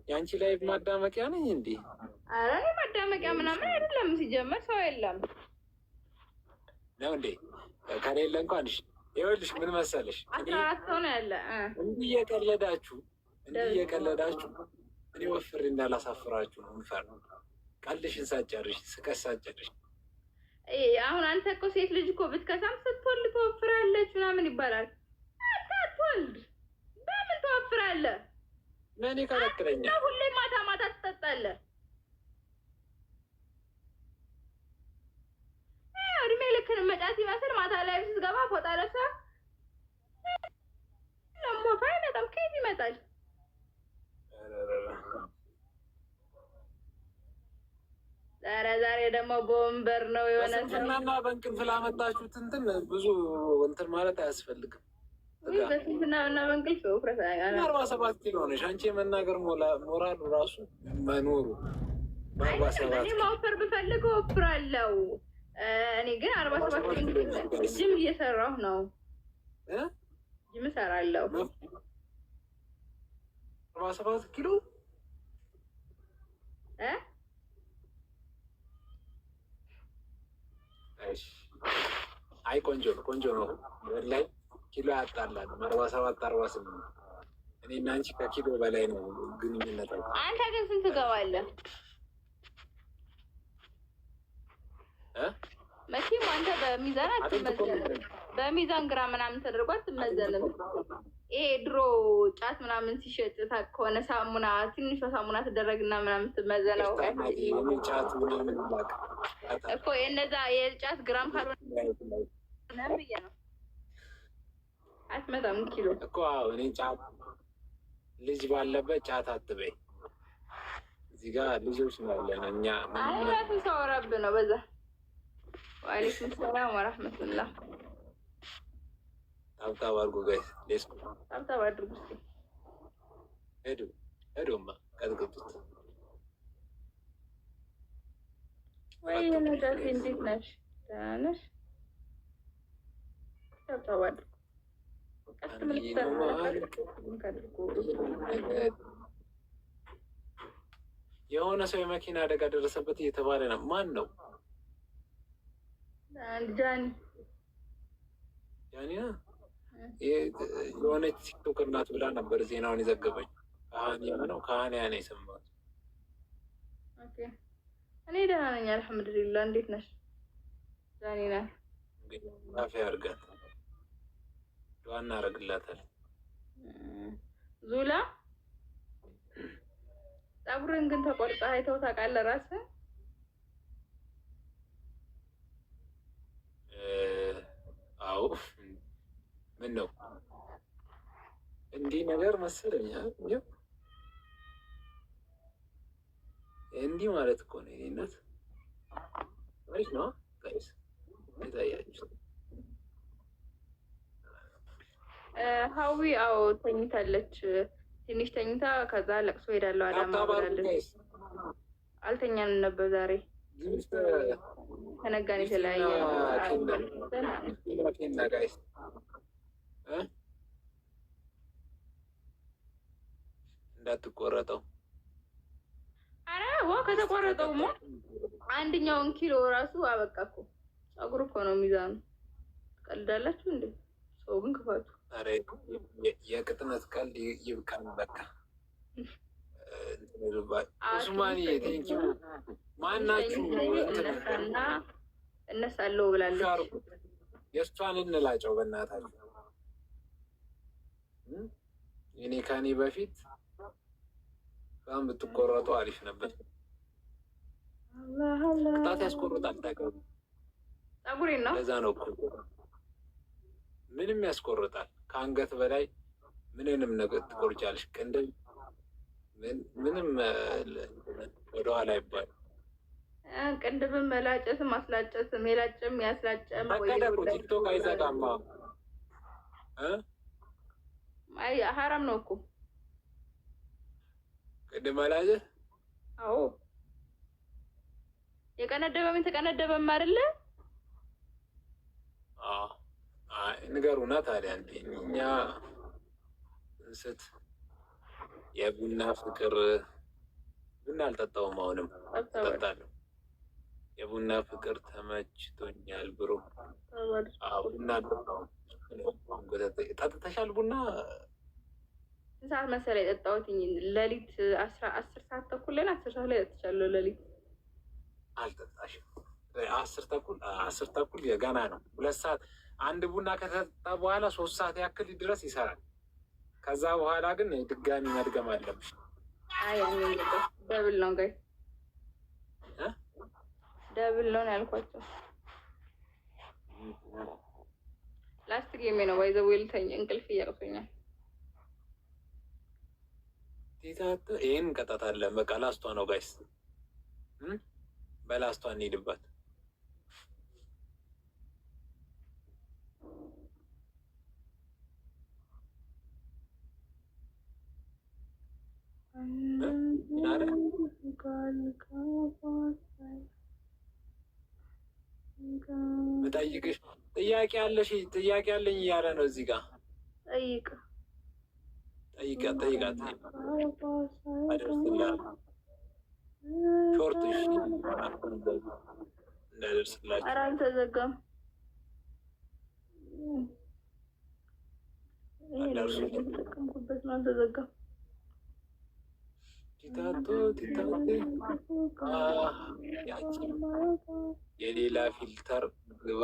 የአንቺ ላይፍ ማዳመቂያ ነኝ እንዴ? ኧረ እኔ ማዳመቂያ ምናምን አይደለም። ሲጀመር ሰው የለም ነው እንዴ? ከሌለ እንኳን ይኸውልሽ ምን መሰለሽ፣ 14 ሰው ነው ያለ። እንዲህ እየቀለዳችሁ እኔ ወፍሬ እንዳላሳፍራችሁ ነው የምፈራው። ቀልድሽን ሳትጨርሽ ስቀሽ ሳትጨርሽ። አሁን አንተ እኮ ሴት ልጅ እኮ ብትከሳም ስትወልድ ትወፍራለች ምናምን ይባላል። አንተ አትወልድ በምን ትወፍራለህ? ለእኔ ከለክለኛል። ሁሌ ማታ ማታ ትጠጣለህ። እድሜ ልክን መጫት ይመስል ማታ ላይ ስትገባ ፎጣ ለብሰህ ለሞታ አይመጣም። ከየት ይመጣል? ዛሬ ደግሞ በወንበር ነው የሆነ ስንፍናና በእንቅልፍ ላመጣችሁት እንትን ብዙ እንትን ማለት አያስፈልግም። በስንፍናና በእንቅልፍ ውፍረት 47 ኪሎ ነሽ አንቺ። የመናገር ሞራሉ ራሱ መኖሩ እኔ ማወፈር ብፈልግ ወፍራለሁ። እኔ ግን 47 ኪሎ ጅም እየሰራሁ ነው። ጅም እሰራለሁ። 47 ኪሎ አይ ቆንጆ ነው። ወላሂ ኪሎ ያጣላል። 47 48 እኔ እና አንቺ ከኪሎ በላይ ነው ግንኙነታችን። አንተ ግን ስንት ትገባለህ? መቼም አንተ በሚዛን አትመዘንም። በሚዛን ግራ ምናምን ተደርጎ አትመዘንም። ይሄ ድሮ ጫት ምናምን ሲሸጥ ከሆነ ሳሙና ትንሿ ሳሙና ተደረግና ምናምን ትመዘነው ጫት ምናምን እኮ የነዛ የጫት ግራም ካልሆነ ብዬ ነው። አትመጣም ኪሎ እኮ እኔ ጫት ልጅ ባለበት ጫት አትበይ። እዚህ ጋር ልጆች ነው ያለን እኛ። ራሱ ሳወራብህ ነው በዛ። ወአለይኩም ሰላም ወራህመቱላህ። ታብታብ አድርጉ ጋይስ፣ ሌስ ታብታብ አድርጉ። ሄዱማ ቀጥቅጡት። ወይ ነጃት እንዴት ነሽ? ደህና ነሽ? ታብታብ አድርጉ። የሆነ ሰው የመኪና አደጋ ደረሰበት እየተባለ ነው። ማን ነው? ጃኒ የሆነች ቲክቶከር ናት ብላ ነበር ዜናውን የዘገበች። ከሀኒያ ነው የሰማሁት። እኔ ደህና ነኝ አልሐምዱሊላህ። እንዴት ነሽ? ጃኒ ናት። ላፊ አድርጋት ዱዓ እናደርግላታለን። ዙላ ፀጉርን ግን ተቆርጣ አይተው ታውቃለህ ራስህ? አዎ ምን ነው እንዲህ ነገር መሰለኝ። እንዲህ ማለት እኮ ነው። እኔነት አሪፍ ነው ጋይስ የታያችሁ። ሀዊ አዎ ተኝታለች። ትንሽ ተኝታ ከዛ ለቅሶ ሄዳለሁ አዳማ ብላለች። አልተኛንም ነበር ዛሬ ከነጋን የተለያየ እንዳትቆረጠው። አረ ከተቆረጠውማ አንደኛውን ኪሎ ራሱ አበቃ እኮ። ፀጉር እኮ ነው ሚዛኑ። ትቀልዳላችሁ እንዴ? ሰው ግን ክፋቱ። አረ የቅጥነት ቀልድ ይብቃን በቃ። ኡስማን ቴንኪው ማናችሁ? እነሳለሁ ብላለች። የእሷን እንላጨው በእናታችሁ። እኔ ከኔ በፊት በጣም ብትቆረጡ አሪፍ ነበር። ቅጣት ያስቆርጣል። ታውቃለህ? ፀጉሬን ነው። ለዛ ነው እኮ ምንም ያስቆርጣል። ከአንገት በላይ ምንንም ነገር ትቆርጫለሽ። ቅንድም ምንም ወደኋላ ይባል። ቅንድብም መላጨትም አስላጨትም የላጭም ያስላጨም ቲክቶክ አይዘጋማ። አይ ሀራም ነው እኮ ቅንድብ መላጨት። አዎ የቀነደበም የተቀነደበም አይደለ? ንገሩና ታዲያ እኛ እንስት የቡና ፍቅር ቡና አልጠጣውም። አሁንም እጠጣለሁ። የቡና ፍቅር ተመችቶኛል ብሮ። ቡና አልጠጣውም። ጠጥተሻል ቡና? ሰዓት መሰለኝ የጠጣሁት ሌሊት 10 ሰዓት ተኩል ላይ 10 ሰዓት ላይ ጠጥቻለሁ። ሌሊት አልጠጣሽም? 10 ተኩል ገና ነው። 2 ሰዓት አንድ ቡና ከተጠጣ በኋላ 3 ሰዓት ያክል ድረስ ይሰራል። ከዛ በኋላ ግን ድጋሚ መድገም አለብሽ። አይ ደብል ነው ጋይ ደብል ነው ያልኳቸው። ላስት ጌሜ ነው ባይዘው ልተኛ እንቅልፍ እያቅቶኛል። ይህን እንቀጣታለን። በቃ ላስቷ ነው ጋይስ፣ በላስቷ እንሄድባት። ጠይቅሽ ጥያቄ አለሽ? ጥያቄ አለኝ እያለ ነው እዚህ ጋር። ጠይቃት አደርስላት። ሾርትሽ እንዳደርስላችሁ። ኧረ አልተዘጋም። ተጠቀምኩበት ነው አልተዘጋም። የሌላ ፊልተር ግባ።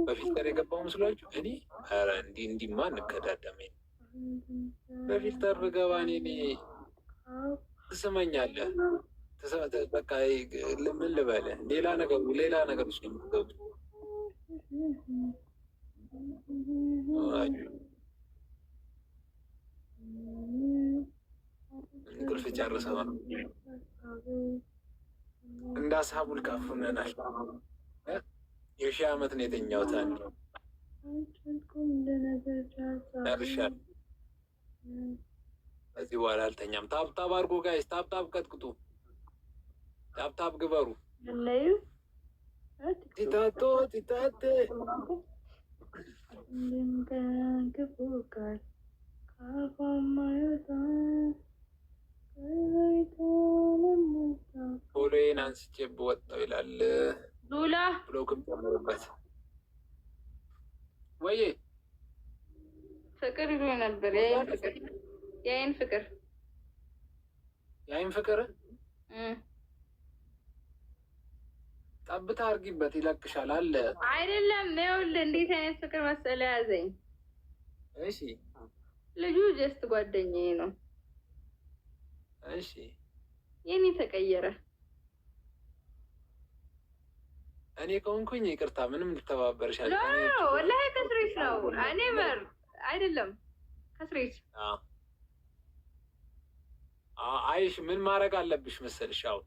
በፊልተር የገባው መስሏችሁ? እኔ ኧረ እንዲህማ እንቀዳደመኝ። በፊልተር ብገባ እኔ ትስመኛለህ። በቃ ምን ልበልህ? ሌላ ነገር ውስጥ የምትገቡ እንቅልፍ ጨርሰው እንደ አስሀቡል ካፍ ሆነናል። የሺህ ዓመት ነው የተኛሁት። አንድ ጨርሻለሁ። ከዚህ በኋላ አልተኛም። ታብታብ አድርጎ ጋይስ፣ ታብታብ ቀጥቅጡ፣ ታብታብ ግበሩ። ቲታቶ ቲታቴ ፎሎዬን አንስቼ በወጣው ይላል ሉላ ብሎ ጨምሩበት። ወይ ፍቅር ይዞ ነበር። የአይን ፍቅር ጠብታ አድርጊበት ይለቅሻል አለ አይደለም። ይኸውልህ እንዴት አይነት ፍቅር መሰለህ ያዘኝ። እሺ ልጁ ጀስት ጓደኛዬ ነው። እሺ የኔ ተቀየረ። እኔ ከሆንኩኝ ይቅርታ ምንም ልተባበርሽ አለ። ወላሂ ከስሬት ነው። እኔ በር አይደለም ከስሬት። አይሽ ምን ማድረግ አለብሽ መሰልሽ? አሁን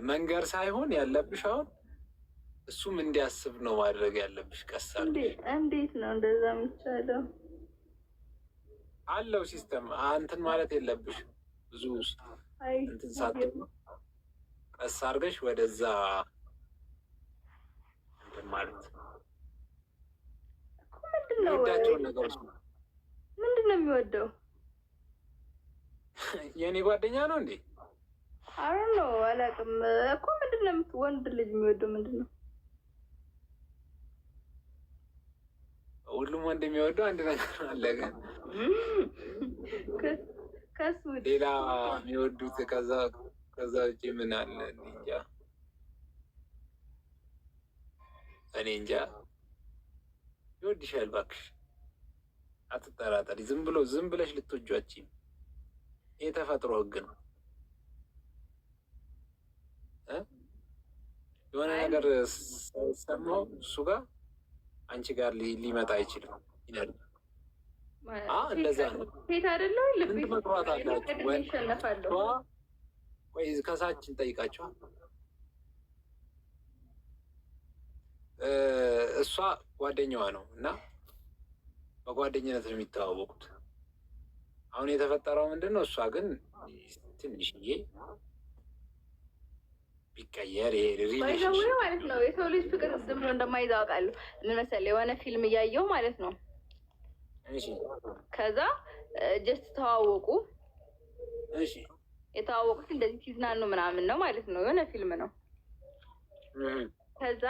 መንገር ሳይሆን ያለብሽ አሁን እሱም እንዲያስብ ነው ማድረግ ያለብሽ። ቀሳ እንዴት ነው እንደዛ የሚቻለው? አለው ሲስተም። እንትን ማለት የለብሽ ብዙ እንትን ሳት ቀስ አድርገሽ ወደዛ እንትን ማለት የሚወዳቸውን ነገሮች። ምንድን ነው የሚወደው? የእኔ ጓደኛ ነው እንዴ? አረ ነው አላውቅም እኮ። ምንድን ነው ወንድ ልጅ የሚወደው ምንድን ነው? ሁሉም ወንድ የሚወደው አንድ ነገር አለ። ግን ከሱ ሌላ የሚወዱት ከዛ ውጭ ምን አለ? እንጃ እኔ እንጃ። ይወድሻል እባክሽ፣ አትጠራጠሪ። ዝም ብለሽ ልትወጇችም። ይሄ ተፈጥሮ ህግ ነው። የሆነ ነገር ሰማው እሱ ጋር አንቺ ጋር ሊመጣ አይችልም ይላል። እንደዛ ነው። ሴት አይደለሁ ልብ መጥራት አላችሁ ወይ? ቆይ ከሳችን ጠይቃቸዋል። እሷ ጓደኛዋ ነው እና በጓደኝነት ነው የሚተዋወቁት። አሁን የተፈጠረው ምንድን ነው? እሷ ግን ትንሽዬ ቢቀየር ሪሌሽንሽፕ ማለት ነው። የሰው ልጅ ፍቅር ዝም ብሎ እንደማይዘው አውቃለሁ። ምን መሰለህ፣ የሆነ ፊልም እያየሁ ማለት ነው ከዛ ጀስት ተዋወቁ። እሺ የተዋወቁት እንደዚህ ሲዝናኑ ምናምን ነው ማለት ነው። የሆነ ፊልም ነው። ከዛ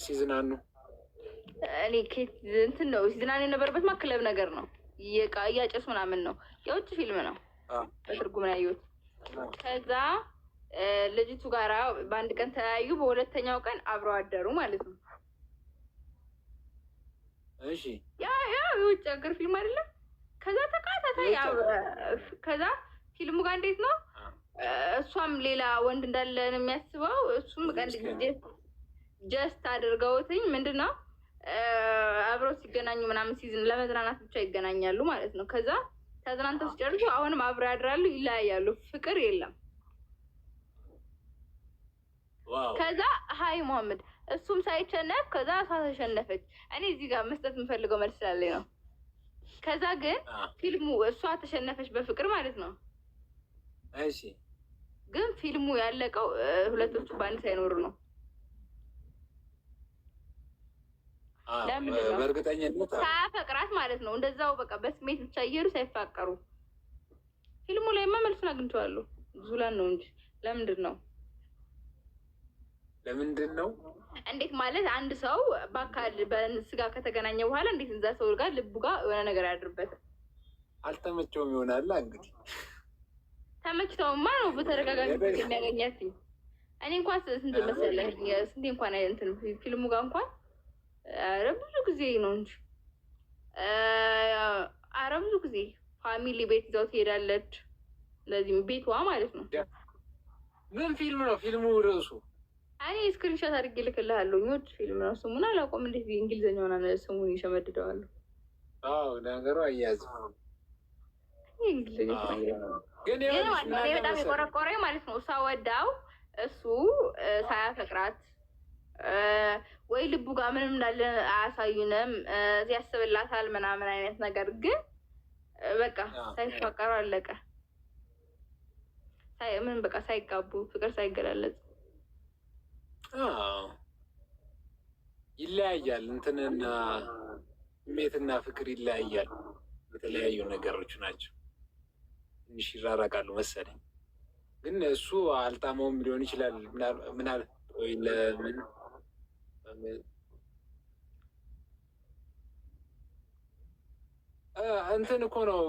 ሲዝናኑ እኔ እንትን ነው ሲዝናኑ የነበረበት ክለብ ነገር ነው። እያጨሱ ምናምን ነው። የውጭ ፊልም ነው በትርጉም ነው ያየሁት። ከዛ ልጅቱ ጋራ በአንድ ቀን ተለያዩ። በሁለተኛው ቀን አብረው አደሩ ማለት ነው። እሺ ያ የውጭ ሀገር ፊልም አይደለም። ከዛ ተቃታታይ ከዛ ፊልሙ ጋር እንዴት ነው እሷም ሌላ ወንድ እንዳለ ነው የሚያስበው። እሱም ጀስት አድርገውትኝ ምንድን ነው አብረው ሲገናኙ ምናምን ሲዝን ለመዝናናት ብቻ ይገናኛሉ ማለት ነው። ከዛ ተዝናንተው ሲጨርሱ አሁንም አብረው ያድራሉ፣ ይለያያሉ። ፍቅር የለም። ከዛ ሀይ መሐመድ እሱም ሳይቸነፍ ከዛ እሷ ተሸነፈች። እኔ እዚህ ጋር መስጠት የምፈልገው መልስ ስላለኝ ነው። ከዛ ግን ፊልሙ እሷ ተሸነፈች በፍቅር ማለት ነው። እሺ ግን ፊልሙ ያለቀው ሁለቶቹ በአንድ ሳይኖሩ ነው። ለምንድን ነው? በእርግጠኝነት ሳያፈቅራት ማለት ነው። እንደዛው በቃ በስሜት ብቻ እየሄዱ ሳይፋቀሩ። ፊልሙ ላይማ መልሱን አግኝቼዋለሁ። ዙላን ነው እንጂ ለምንድን ነው እንዴት ማለት አንድ ሰው በአካል በስጋ ከተገናኘ በኋላ እንዴት እዛ ሰው ጋር ልቡ ጋር የሆነ ነገር ያድርበታል? አልተመቸውም ይሆናል እንግዲህ። ተመችተውማ ነው በተደጋጋሚ የሚያገኛት። እኔ እንኳን ስንት መሰለህ ስንቴ እንኳን እንትን ፊልሙ ጋር እንኳን ኧረ ብዙ ጊዜ ነው እንጂ ኧረ ብዙ ጊዜ ፋሚሊ ቤት ይዛው ትሄዳለች። ለዚህም ቤቷ ማለት ነው። ምን ፊልም ነው ፊልሙ ርዕሱ? እኔ ስክሪንሾት አድርጌ ልክልሃለሁ። ኞች ፊልም ነው። ስሙን አላውቀውም። እንዴት እንግሊዝኛውን ስሙን ይሸመድደዋለሁ። አዎ ነገሩ አያዝ ግን በጣም የቆረቆረኝ ማለት ነው። እሷ ወዳው እሱ ሳያፈቅራት ወይ ልቡ ጋር ምንም እንዳለ አያሳዩንም። ያስብላታል ምናምን አይነት ነገር ግን በቃ ሳይፋቀሩ አለቀ። ምን በቃ ሳይጋቡ ፍቅር ሳይገላለጽ ይለያያል። እንትንና ስሜትና ፍቅር ይለያያል። የተለያዩ ነገሮች ናቸው። ትንሽ ይራራቃሉ መሰለኝ። ግን እሱ አልጣመውም ሊሆን ይችላል። ምናል ወይ ለምን እንትን እኮ ነው።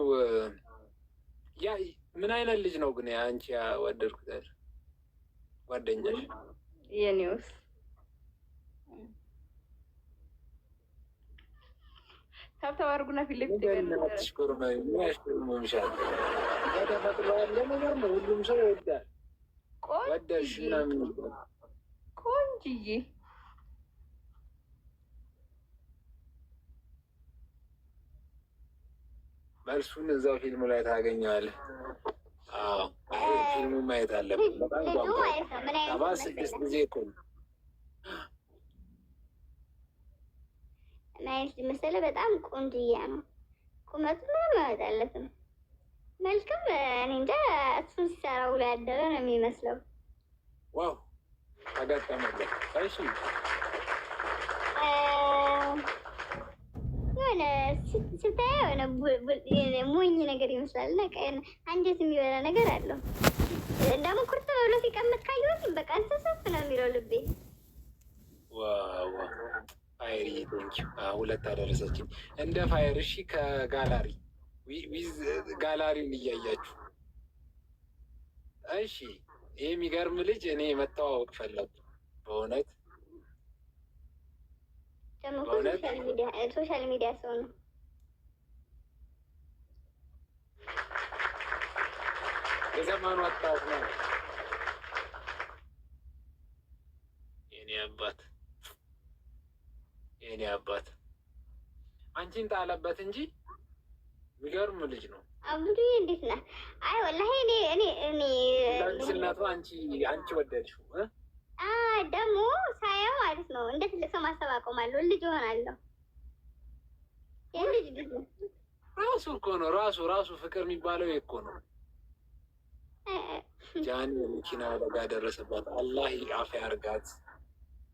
ያ ምን አይነት ልጅ ነው ግን አንቺ ያወደድኩት ጓደኛሽ? የኔውስ ታብታብ አድርጉና ፊት ለፊት ሁሉም ሰው ይወዳል። ቆንጅዬ መልሱን እዛው ፊልሙ ላይ ታገኘዋለህ። ፊልሙ ማየት አለብን። በጣም ጓጓ 7-6 ጊዜ እኮ ነው ማየት መሰለ። በጣም ቆንጅዬ ነው። ቁመቱ ምንም አይወጣለትም። መልክም እኔ እንጃ እሱን ሲሰራ ውሎ ያደረ ነው የሚመስለው። ዋው አጋጠመለት። እሺ የሆነ ስታየው የሆነ ሞኝ ነገር ይመስላል እና አንጀት የሚበላ ነገር አለው። ደግሞ ኩርት ብሎ ሲቀመጥ ካየሁት በቃ እንስሳት ነው የሚለው ልቤ። ዋው ፋይሪ ቴንኪው። ሁለት አደረሰችኝ እንደ ፋይር። እሺ ከጋላሪ ዊዝ ጋላሪውን እያያችሁ እሺ። ይሄ የሚገርም ልጅ እኔ መተዋወቅ ፈለጉ በእውነት ደግሞ ሶሻል ሚዲያ ሰው ነው። የዘመኑ ወጣት ነው የኔ አባት አንቺን ጣለበት እንጂ የሚገርም ልጅ ነው። አብዱ እንዴት ነህ? አይ ወላሂ እኔ ስናቱ አንቺ ወደድሽው ደግሞ ሳየው ማለት ነው እንደ ትልቅ ሰው ማሰብ አቆማለሁ። ልጅ እሆናለሁ። የልጅ ልጅ ራሱ እኮ ነው ራሱ ፍቅር የሚባለው እኮ ነው። ጃኒ መኪና አደጋ ደረሰባት። አላህ አፍ ያርጋት።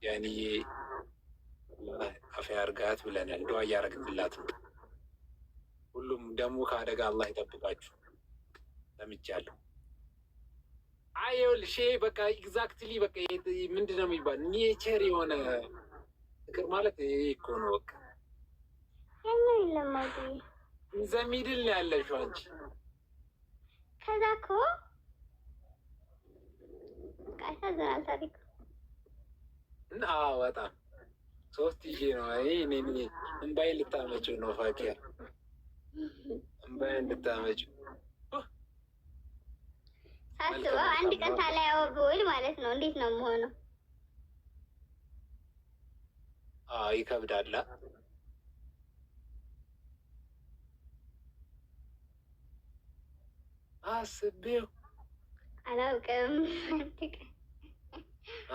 ያንዬ አፍያ አርጋት ብለናል። ዱዓ እያረግንላት ነው። ሁሉም ደግሞ ከአደጋ አላህ ይጠብቃችሁ። ሰምቻለሁ። ይኸውልሽ በቃ ኤግዛክትሊ በቃ ምንድን ነው የሚባል ኔቸር የሆነ ፍቅር ማለት ይሄ እኮ ነው። በቃ ዘሚድል ነው ያለሽው አንቺ። ከዛ እኮ ያሳዝናል ታሪክ እና በጣም 3 ነው። እምባዬን ልታመጪው ነው ፋኪያ፣ እምባዬን ልታመጪው ሳስበው አንድ ቀን ሳላየው ብውል ማለት ነው። እንዴት ነው የምሆነው? ይከብዳላ። አስቤው አላውቅም።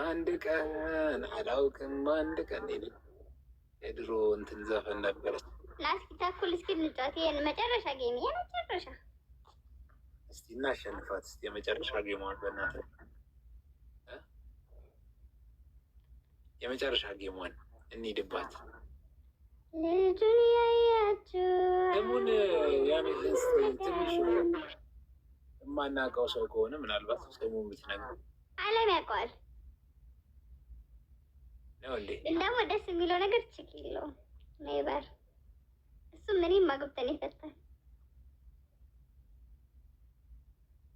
አንድ ቀን አላውቅም። አንድ ቀን የድሮ እንትን ዘፈን ነበረች። እስኪ ተኩል እስኪ እንጫወት። ይሄን መጨረሻ ጌም የመጨረሻ እስቲ እናሸንፋት። እስቲ የመጨረሻ ጌሟን በእናትህ የመጨረሻ ጌሟን እንሂድባት። ልጁን ያያችሁ ስሙን ትንሽ የማናውቀው ሰው ከሆነ ምናልባት ስሙን ብትነግረው አለም ያውቀዋል። ነው እንዴ? ደግሞ ደስ የሚለው ነገር ችግር የለውም ኔበር እሱ ምንም ማግብተን ይፈታል።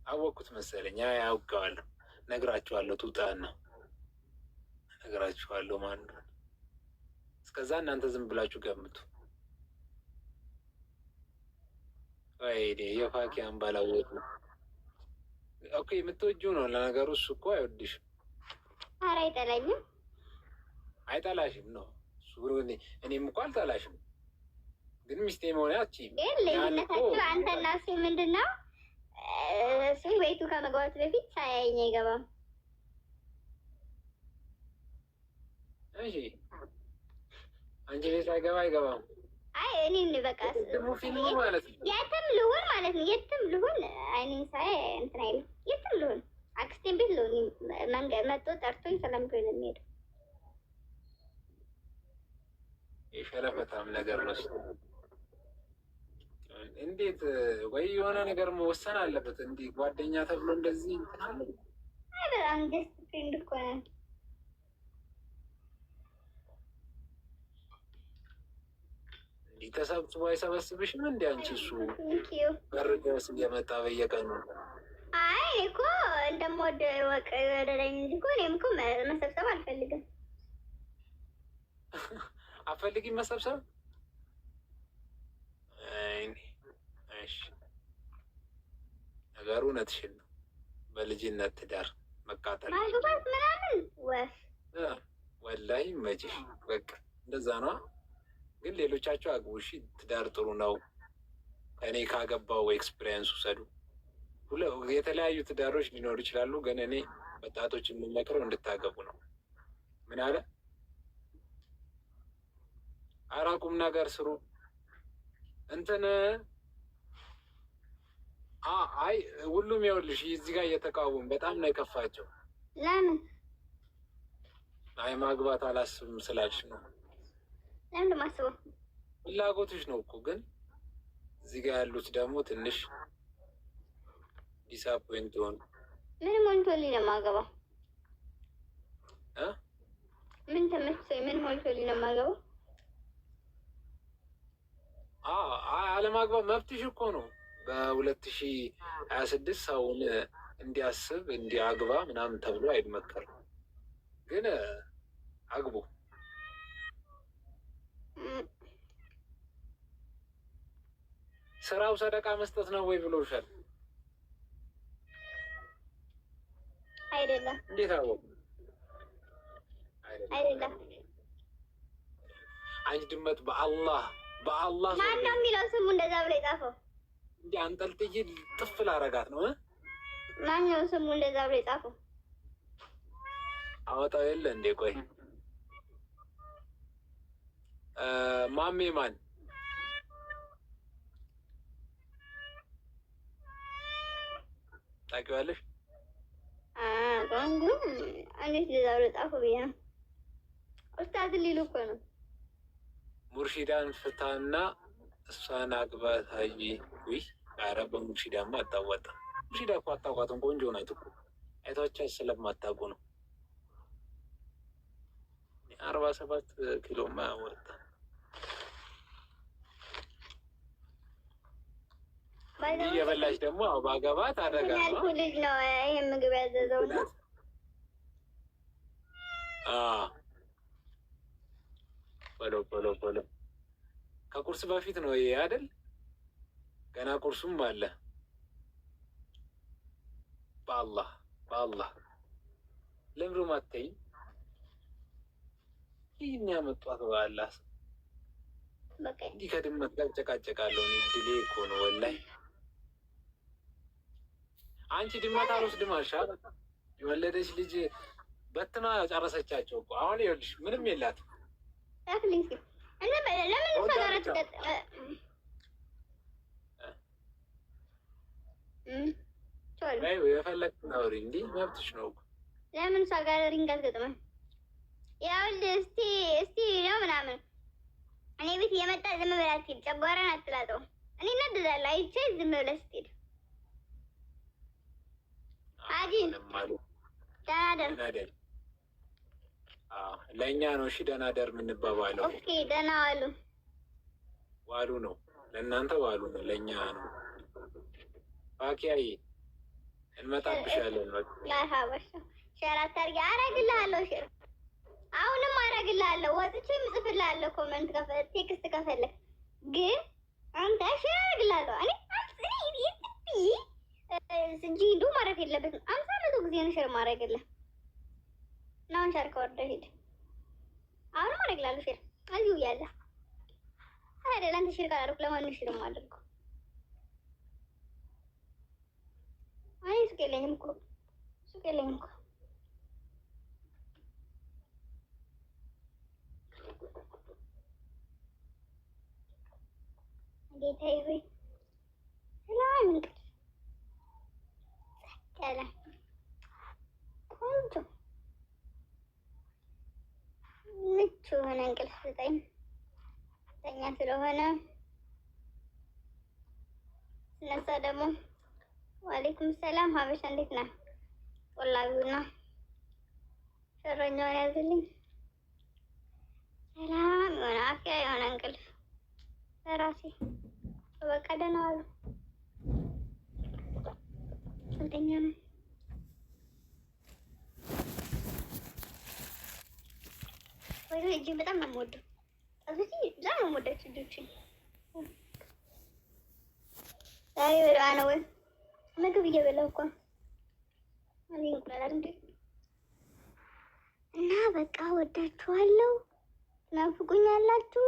አወቅኩት መሰለኝ። ያውቀዋለሁ። ነግራችኋለሁ። ቱጣና ነግራችኋለሁ። ማን ነው? እስከዛ እናንተ ዝም ብላችሁ ገምቱ። ወይኔ የፋኪያን ባላወቅ ነው። ኦኬ የምትወጂው ነው ለነገሩ። እሱ እኮ አይወድሽም። ኧረ አይጠላኝም። አይጠላሽም ነው እሱ። እኔም እኮ አልጠላሽም፣ ግን ሚስቴ መሆን አትችይም። ልዩነታችሁ አንተና እሱ ምንድን ነው? እሱ ቤቱ ከመግባቱ በፊት ሳያየኝ አይገባም። እሺ አንቺ ቤት ሳይገባ አይገባም። አይ እኔ በቃ ፊልሙ ማለት ነው። የትም ልሁን ማለት ነው። የትም ልሁን አይኔን ሳይ እንትን አይልም። የትም ልሁን አክስቴን ቤት ልሁን መንገድ መጥቶ ጠርቶኝ ሰላምቶኝ ነው የሚሄደው። የሸረፈታም ነገር ነው። እንዴት ወይ የሆነ ነገር መወሰን አለበት። እንዲህ ጓደኛ ተብሎ እንደዚህ አለ። አይ በጣም ደስ ፍሬንድ እኮ ነው። እንዲህ ተሰብስቦ አይሰበስብሽም እንዴ አንቺ? እሱ በር ድረስ እየመጣ በየቀኑ አይ እኮ እንደምወደ ወቅ ወደለኝ እንጂ እኮ እኔም እኮ መሰብሰብ አልፈልግም። አፈልጊም መሰብሰብ? ነገሩ እውነትሽን ነው። በልጅነት ትዳር መቃጠል ማግባት ምናምን ወፍ ወላሂ መችሽ በቃ እንደዛ ነዋ። ግን ሌሎቻቸው አግቡ እሺ። ትዳር ጥሩ ነው። እኔ ካገባው ኤክስፒሪየንስ ውሰዱ። የተለያዩ ትዳሮች ሊኖሩ ይችላሉ፣ ግን እኔ ወጣቶች የምመክረው እንድታገቡ ነው። ምን አለ አራቁም ነገር ስሩ እንትን አይ ሁሉም ይኸውልሽ እዚህ ጋር እየተቃወሙ በጣም ነው የከፋቸው። ለምን? አይ ማግባት አላስብም ስላልሽ ነው። ለምን ማስበው? ፍላጎትሽ ነው እኮ ግን እዚህ ጋር ያሉት ደግሞ ትንሽ ዲስአፖይንት ሆኑ። ምን ሞልቶልኝ ነው የማገባው? ምን ተመችቶኝ ምን ሞልቶልኝ ነው የማገባው? አለማግባት መብትሽ እኮ ነው። በ2026 ሰውን እንዲያስብ እንዲያግባ ምናምን ተብሎ አይመከርም። ግን አግቡ። ስራው ሰደቃ መስጠት ነው ወይ ብሎሻል? አይደለም። እንዴት አወቁ? አይደለም። አንቺ ድመት በአላህ ማን ነው የሚለው ስሙ እንደዛ ብሎ የጻፈው? እንዲ አንጠልጥዬ ጥፍል አረጋት ነው። ማን ነው ስሙ እንደዛ ብሎ የጻፈው? አወጣው የለ እንዴ? ቆይ ማሜ ማን ታውቂዋለሽ? ቆንጆ እንዴት እንደዛ ብሎ ጻፈው ብዬ ነው። ኡስታዝ ሊሉ እኮ ነው። ሙርሺዳን ፍታና እሷን አግባት። ሀይ ውይ፣ ኧረ በሙርሺዳማ አታዋጣም። ሙርሺዳ እኮ አታውቋትም። ቆንጆ ናት እኮ አይቷቻት ስለማታውቁ ነው። 47 ኪሎ ማያወጣ እየበላች ደግሞ ባገባት አደርጋለሁ። ልጅ ነው ይሄን ምግብ ያዘዘው ነው። ፖሎ ከቁርስ በፊት ነው ይሄ አይደል? ገና ቁርሱም አለ። በአላህ ለምሮ ማተይ ይህን ያመጧት በአላህ እንዲህ ከድመት ጋር ጨቃጨቃለሁ። ድሌ እኮ ነው ወላሂ። አንቺ ድመት አልወስድም አልሻ። የወለደች ልጅ በትና ጨረሰቻቸው እኮ። አሁን ይኸውልሽ ምንም የላትም። የፈለግሽውን አውሪ፣ እንዲህ መብትሽ ነው። ለምን እሷ ጋር ሪንግ አትገጥምም? ይኸውልህ እስቲ ነው ምናምን እኔ ቤት እየመጣ ዝም ብላ ስትሄድ ጨጓራን አትላጠው። እኔ እናድዳለሁ አይቼ ዝም ብለህ ስትሄድ። አጂ ደህና ደር። ለእኛ ነው እሺ፣ ደህና ደር የምንባባለው። ኦኬ ደህና ዋሉ። ዋሉ ነው ለእናንተ፣ ዋሉ ነው ለእኛ ነው። ፋኪያዬ እንመጣብሻለን። ላሀበሻ ሸር አታርጊ። አረግልሃለሁ ሸር አሁንም አረግልሃለሁ። ወጥቼ ምጽፍልሃለሁ ኮመንት ቴክስት ከፈለግ ግን አንተ ሸር አረግልሃለሁ። እኔ ጂዱ ማረፍ የለበትም። 50 ጊዜ ነው ሸር ማረግልህ። ናውን ሸር ከወርደ ሂድ። አሁንም አረግልሃለሁ ሸር እዚሁ እያለ አይደል? አንተ ሸር ካላደረኩ ለማን ሸር የማደርገው? አይ ሱቅ የለኝም እኮ ጌታዬ ሆይ ሰላም እንቅልፍ ያለ ቆንጆ ምቹ የሆነ እንቅልፍ ስጠኝ። ተኛ ስለሆነ ስነሳ ደግሞ ዋሌኩም ሰላም ሀበሻ እንዴት ነህ? ቆላቢውና ሸረኛውን ያዝልኝ። ሰላም የሆነ አፍያ የሆነ እንቅልፍ ለራሴ በቃ ደህና ዋሉ። ስንተኛ ነው? ወይ እጅግ በጣም ነው የምወደው። እዚህ በጣም ነው የምወዳቸው ልጆችን። ዛሬ በደዋ ነው ወይ ምግብ እየበላሁ እኮ እዚህ እንቁላል እንዴ። እና በቃ ወዳችኋለሁ። ትናፍቁኛላችሁ።